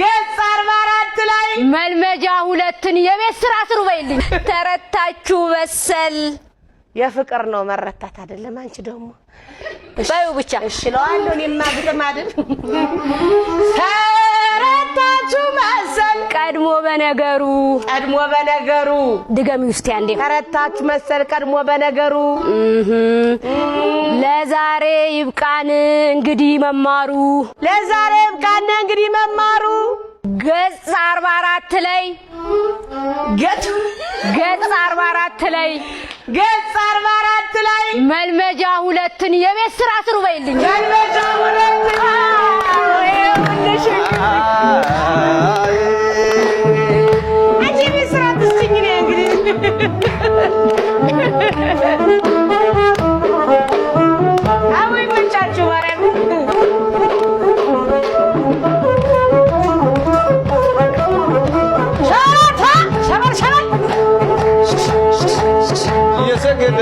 ገጽ 44 ላይ መልመጃ 2ን የቤት ስራ ስሩ በይልኝ ተረታችሁ መሰል የፍቅር ነው መረታት አይደለም አንቺ ደግሞ ባዩ ብቻ እሺ ለዋለሁ እኔማ ግጥም አይደል ተረታችሁ መሰል ቀድሞ በነገሩ ድገሚ ውስጥ አንዴ ተረታችሁ መሰል ቀድሞ በነገሩ ለዛሬ ይብቃን እንግዲህ መማሩ ገጽ 44 ላይ ገጽ 44 ላይ መልመጃ 2ን የቤት ስራ ስሩ በይልኝ መልመጃ 2 አንቺ ስራ ትስኝ ነው እንግዲህ አሁን ወንጫችሁ ማረም يسجد